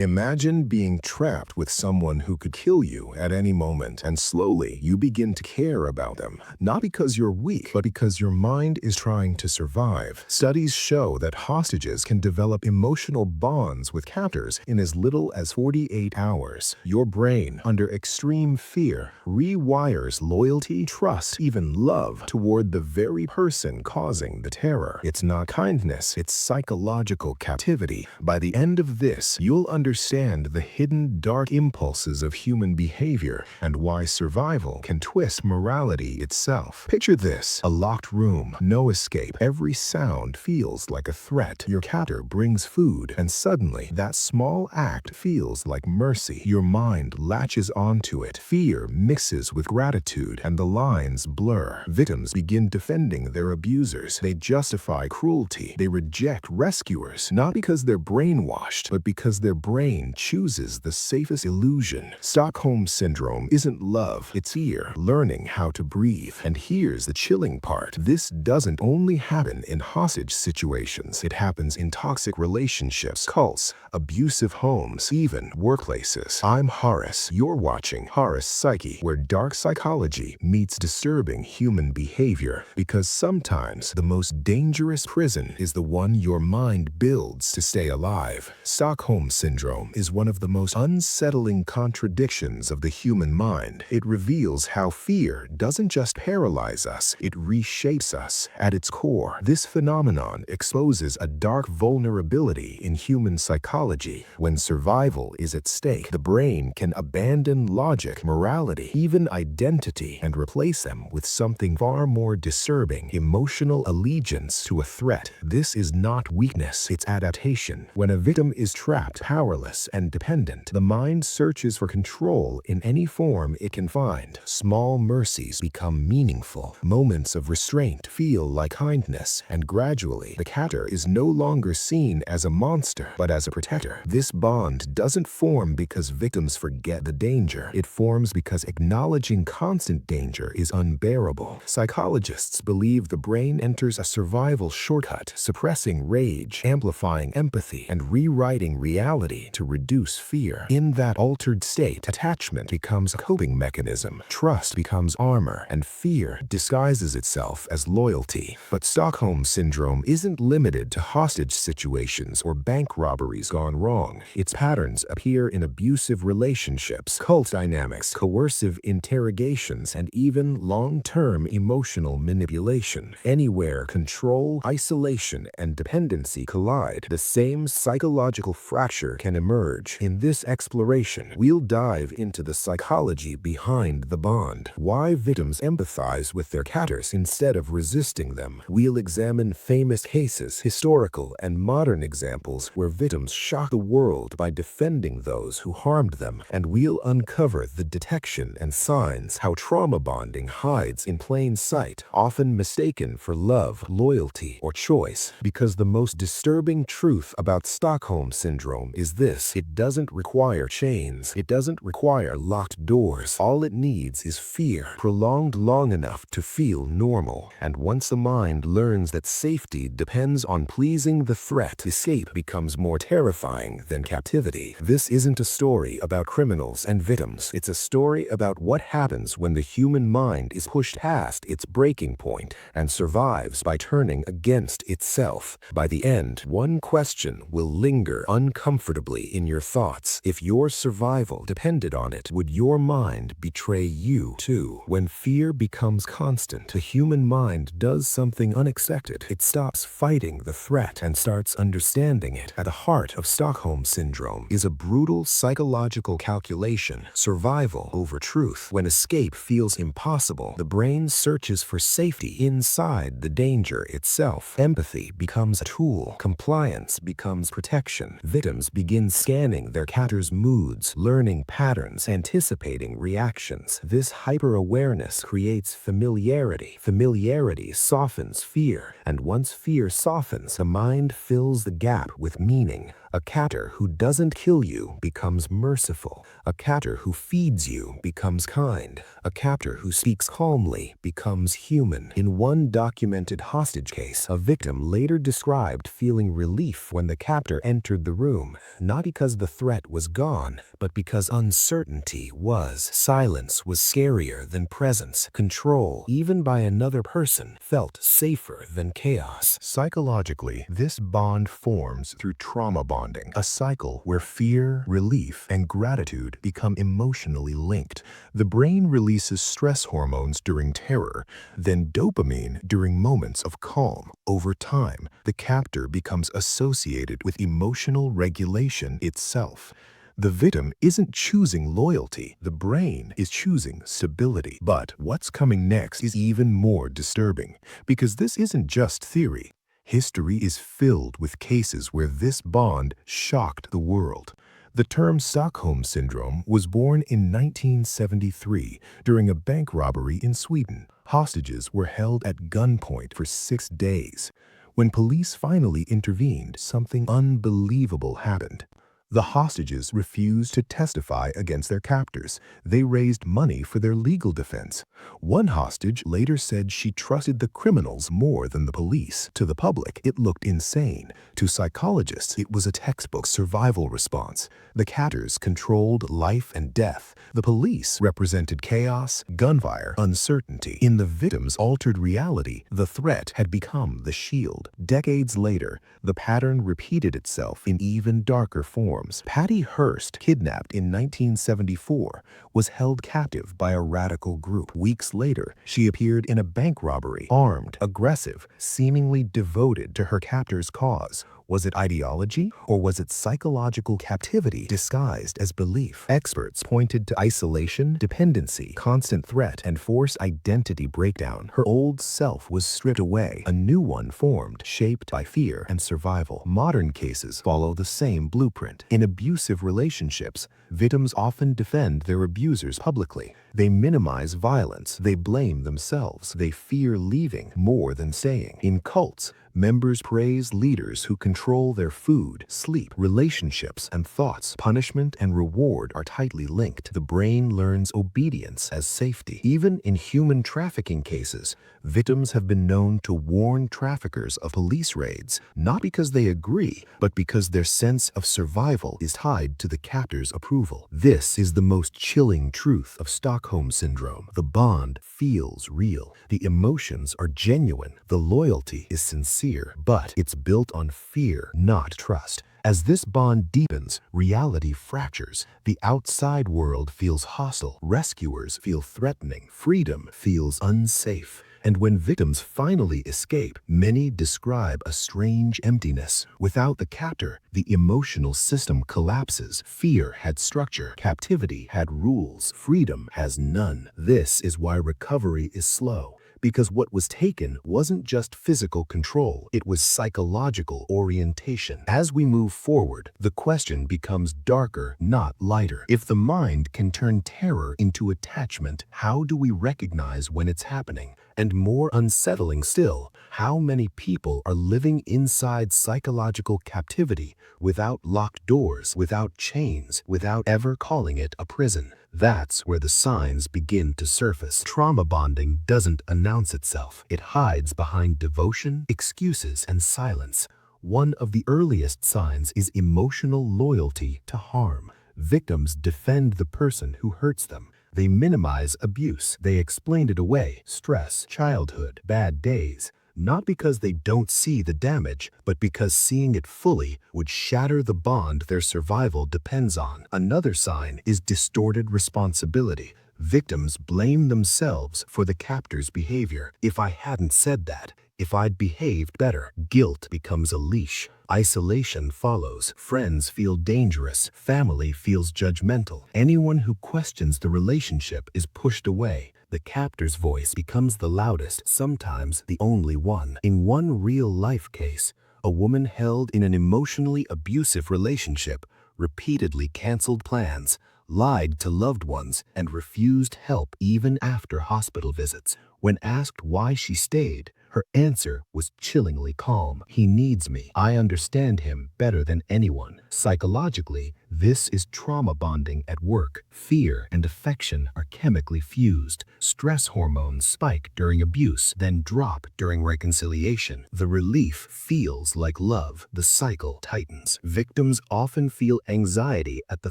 Imagine being trapped with someone who could kill you at any moment, and slowly you begin to care about them, not because you're weak, but because your mind is trying to survive. Studies show that hostages can develop emotional bonds with captors in as little as 48 hours. Your brain, under extreme fear, rewires loyalty, trust, even love toward the very person causing the terror. It's not kindness, it's psychological captivity. By the end of this, you'll understand the hidden dark impulses of human behavior and why survival can twist morality itself. Picture this: a locked room, no escape. Every sound feels like a threat. Your captor brings food, and suddenly that small act feels like mercy. Your mind latches onto it. Fear mixes with gratitude, and the lines blur. Victims begin defending their abusers. They justify cruelty. They reject rescuers, not because they're brainwashed, but because their brain chooses the safest illusion. Stockholm Syndrome isn't love, it's fear, learning how to breathe. And here's the chilling part: this doesn't only happen in hostage situations. It happens in toxic relationships, cults, abusive homes, even workplaces. I'm Haris. You're watching Haris Psyche, where dark psychology meets disturbing human behavior. Because sometimes the most dangerous prison is the one your mind builds to stay alive. Stockholm Syndrome is one of the most unsettling contradictions of the human mind. It reveals how fear doesn't just paralyze us, it reshapes us. At its core, this phenomenon exposes a dark vulnerability in human psychology. When survival is at stake, the brain can abandon logic, morality, even identity, and replace them with something far more disturbing: emotional allegiance to a threat. This is not weakness, it's adaptation. When a victim is trapped, powerless, and dependent, the mind searches for control in any form it can find. Small mercies become meaningful. Moments of restraint feel like kindness, and gradually, the captor is no longer seen as a monster, but as a protector. This bond doesn't form because victims forget the danger. It forms because acknowledging constant danger is unbearable. Psychologists believe the brain enters a survival shortcut, suppressing rage, amplifying empathy, and rewriting reality to reduce fear. In that altered state, attachment becomes a coping mechanism, trust becomes armor, and fear disguises itself as loyalty. But Stockholm Syndrome isn't limited to hostage situations or bank robberies gone wrong. Its patterns appear in abusive relationships, cult dynamics, coercive interrogations, and even long-term emotional manipulation. Anywhere control, isolation, and dependency collide, the same psychological fracture can emerge. In this exploration, we'll dive into the psychology behind the bond, why victims empathize with their captors instead of resisting them. We'll examine famous cases, historical and modern examples where victims shock the world by defending those who harmed them, and we'll uncover the detection and signs, how trauma bonding hides in plain sight, often mistaken for love, loyalty, or choice. Because the most disturbing truth about Stockholm Syndrome is this: it doesn't require chains. It doesn't require locked doors. All it needs is fear, prolonged long enough to feel normal. And once the mind learns that safety depends on pleasing the threat, escape becomes more terrifying than captivity. This isn't a story about criminals and victims. It's a story about what happens when the human mind is pushed past its breaking point and survives by turning against itself. By the end, one question will linger uncomfortably in your thoughts: if your survival depended on it, would your mind betray you too? When fear becomes constant, the human mind does something unexpected. It stops fighting the threat and starts understanding it. At the heart of Stockholm Syndrome is a brutal psychological calculation: survival over truth. When escape feels impossible, the brain searches for safety inside the danger itself. Empathy becomes a tool. Compliance becomes protection. Victims begin scanning their captors' moods, learning patterns, anticipating reactions. This hyper-awareness creates familiarity. Familiarity softens fear, and once fear softens, the mind fills the gap with meaning. A captor who doesn't kill you becomes merciful. A captor who feeds you becomes kind. A captor who speaks calmly becomes human. In one documented hostage case, a victim later described feeling relief when the captor entered the room, not because the threat was gone, but because uncertainty was. Silence was scarier than presence. Control, even by another person, felt safer than chaos. Psychologically, this bond forms through trauma bonding, a cycle where fear, relief, and gratitude become emotionally linked. The brain releases stress hormones during terror, then dopamine during moments of calm. Over time, the captor becomes associated with emotional regulation itself. The victim isn't choosing loyalty, the brain is choosing stability. But what's coming next is even more disturbing, because this isn't just theory. History is filled with cases where this bond shocked the world. The term Stockholm Syndrome was born in 1973 during a bank robbery in Sweden. Hostages were held at gunpoint for 6 days. When police finally intervened, something unbelievable happened. The hostages refused to testify against their captors. They raised money for their legal defense. One hostage later said she trusted the criminals more than the police. To the public, it looked insane. To psychologists, it was a textbook survival response. The captors controlled life and death. The police represented chaos, gunfire, uncertainty. In the victim's altered reality, the threat had become the shield. Decades later, the pattern repeated itself in even darker forms. Patty Hearst, kidnapped in 1974, was held captive by a radical group. Weeks later, she appeared in a bank robbery, armed, aggressive, seemingly devoted to her captor's cause. Was it ideology, or was it psychological captivity disguised as belief? Experts pointed to isolation, dependency, constant threat, and forced identity breakdown. Her old self was stripped away. A new one formed, shaped by fear and survival. Modern cases follow the same blueprint. In abusive relationships, victims often defend their abusers publicly. They minimize violence. They blame themselves. They fear leaving more than staying. In cults, members praise leaders who control their food, sleep, relationships, and thoughts. Punishment and reward are tightly linked. The brain learns obedience as safety. Even in human trafficking cases, victims have been known to warn traffickers of police raids, not because they agree, but because their sense of survival is tied to the captor's approval. This is the most chilling truth of Stockholm Syndrome. The bond feels real. The emotions are genuine. The loyalty is sincere, but it's built on fear, not trust. As this bond deepens, reality fractures. The outside world feels hostile. Rescuers feel threatening. Freedom feels unsafe. And when victims finally escape, many describe a strange emptiness. Without the captor, the emotional system collapses. Fear had structure. Captivity had rules. Freedom has none. This is why recovery is slow. Because what was taken wasn't just physical control, it was psychological orientation. As we move forward, the question becomes darker, not lighter. If the mind can turn terror into attachment, how do we recognize when it's happening? And more unsettling still, how many people are living inside psychological captivity without locked doors, without chains, without ever calling it a prison? That's where the signs begin to surface. Trauma bonding doesn't announce itself. It hides behind devotion, excuses, and silence. One of the earliest signs is emotional loyalty to harm. Victims defend the person who hurts them. They minimize abuse. They explain it away. Stress, childhood, bad days. Not because they don't see the damage, but because seeing it fully would shatter the bond their survival depends on. Another sign is distorted responsibility. Victims blame themselves for the captor's behavior. If I hadn't said that, if I'd behaved better, guilt becomes a leash. Isolation follows. Friends feel dangerous. Family feels judgmental. Anyone who questions the relationship is pushed away. The captor's voice becomes the loudest, sometimes the only one. In one real-life case, a woman held in an emotionally abusive relationship repeatedly canceled plans, lied to loved ones, and refused help even after hospital visits. When asked why she stayed, her answer was chillingly calm. He needs me. I understand him better than anyone. Psychologically, this is trauma bonding at work. Fear and affection are chemically fused. Stress hormones spike during abuse, then drop during reconciliation. The relief feels like love. The cycle tightens. Victims often feel anxiety at the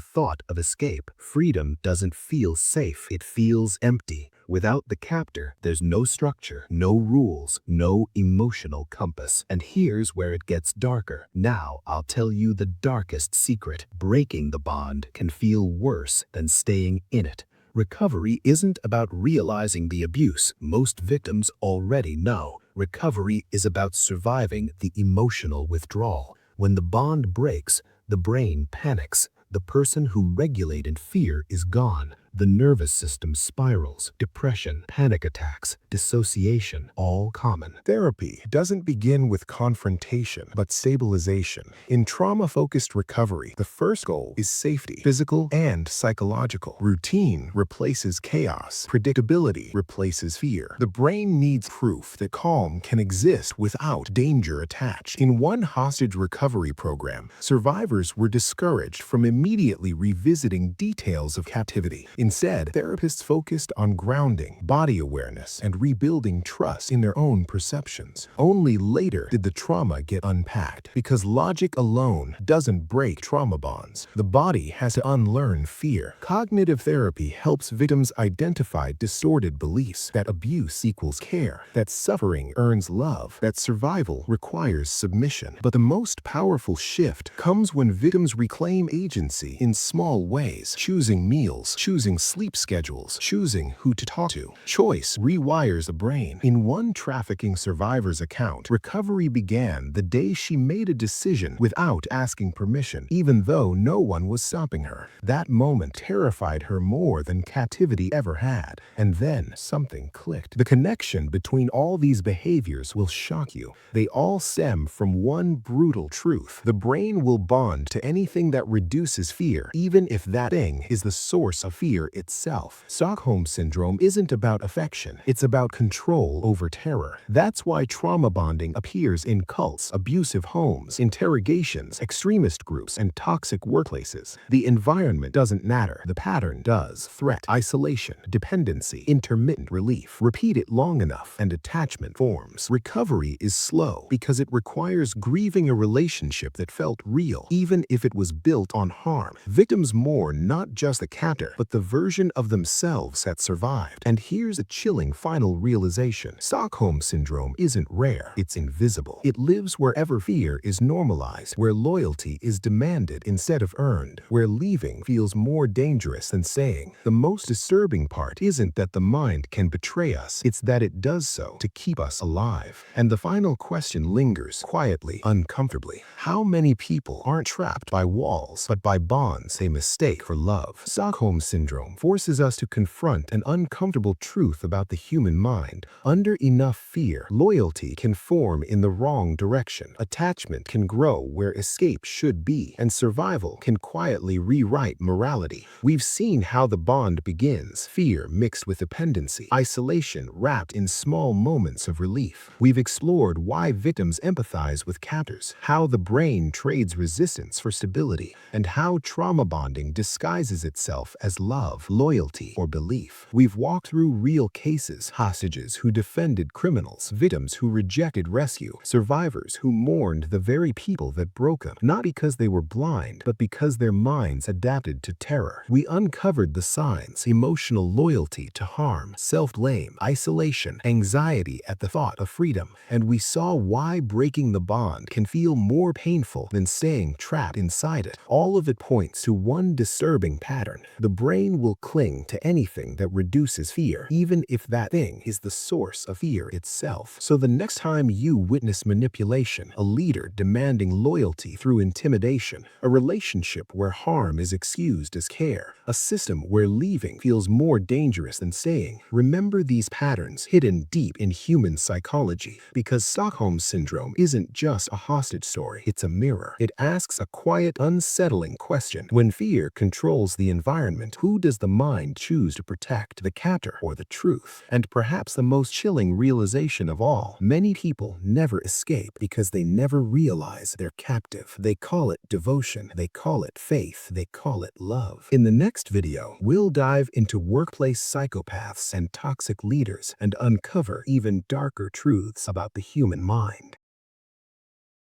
thought of escape. Freedom doesn't feel safe. It feels empty. Without the captor, there's no structure, no rules, no emotional compass. And here's where it gets darker. Now, I'll tell you the darkest secret. Breaking the bond can feel worse than staying in it. Recovery isn't about realizing the abuse. Most victims already know. Recovery is about surviving the emotional withdrawal. When the bond breaks, the brain panics. The person who regulated fear is gone. The nervous system spirals. Depression, panic attacks, dissociation, all common. Therapy doesn't begin with confrontation, but stabilization. In trauma-focused recovery, the first goal is safety, physical and psychological. Routine replaces chaos. Predictability replaces fear. The brain needs proof that calm can exist without danger attached. In one hostage recovery program, survivors were discouraged from immediately revisiting details of captivity. Instead, therapists focused on grounding, body awareness, and rebuilding trust in their own perceptions. Only later did the trauma get unpacked, because logic alone doesn't break trauma bonds. The body has to unlearn fear. Cognitive therapy helps victims identify distorted beliefs that abuse equals care, that suffering earns love, that survival requires submission. But the most powerful shift comes when victims reclaim agency in small ways, choosing meals, choosing sleep schedules, choosing who to talk to. Choice rewires the brain. In one trafficking survivor's account, recovery began the day she made a decision without asking permission, even though no one was stopping her. That moment terrified her more than captivity ever had. And then something clicked. The connection between all these behaviors will shock you. They all stem from one brutal truth. The brain will bond to anything that reduces fear, even if that thing is the source of fear itself. Stockholm Syndrome isn't about affection, it's about control over terror. That's why trauma bonding appears in cults, abusive homes, interrogations, extremist groups, and toxic workplaces. The environment doesn't matter, the pattern does. Threat, isolation, dependency, intermittent relief. Repeat it long enough and attachment forms. Recovery is slow because it requires grieving a relationship that felt real, even if it was built on harm. Victims mourn not just the captor, but the version of themselves that survived. And here's a chilling final realization. Stockholm Syndrome isn't rare, it's invisible. It lives wherever fear is normalized, where loyalty is demanded instead of earned, where leaving feels more dangerous than staying. The most disturbing part isn't that the mind can betray us, it's that it does so to keep us alive. And the final question lingers quietly, uncomfortably. How many people aren't trapped by walls, but by bonds they mistake for love? Stockholm Syndrome forces us to confront an uncomfortable truth about the human mind. Under enough fear, loyalty can form in the wrong direction. Attachment can grow where escape should be, and survival can quietly rewrite morality. We've seen how the bond begins: fear mixed with dependency, isolation wrapped in small moments of relief. We've explored why victims empathize with captors, how the brain trades resistance for stability, and how trauma bonding disguises itself as love, loyalty, or belief. We've walked through real cases: hostages who defended criminals, victims who rejected rescue, survivors who mourned the very people that broke them, not because they were blind, but because their minds adapted to terror. We uncovered the signs: emotional loyalty to harm, self-blame, isolation, anxiety at the thought of freedom. And we saw why breaking the bond can feel more painful than staying trapped inside it. All of it points to one disturbing pattern. The brain will cling to anything that reduces fear, even if that thing is the source of fear itself. So the next time you witness manipulation, a leader demanding loyalty through intimidation, a relationship where harm is excused as care, a system where leaving feels more dangerous than staying, remember these patterns hidden deep in human psychology, because Stockholm Syndrome isn't just a hostage story, it's a mirror. It asks a quiet, unsettling question. When fear controls the environment, who does the mind choose to protect, the captor or the truth? And perhaps the most chilling realization of all, many people never escape because they never realize they're captive. They call it devotion, they call it faith, they call it love. In the next video, we'll dive into workplace psychopaths and toxic leaders and uncover even darker truths about the human mind.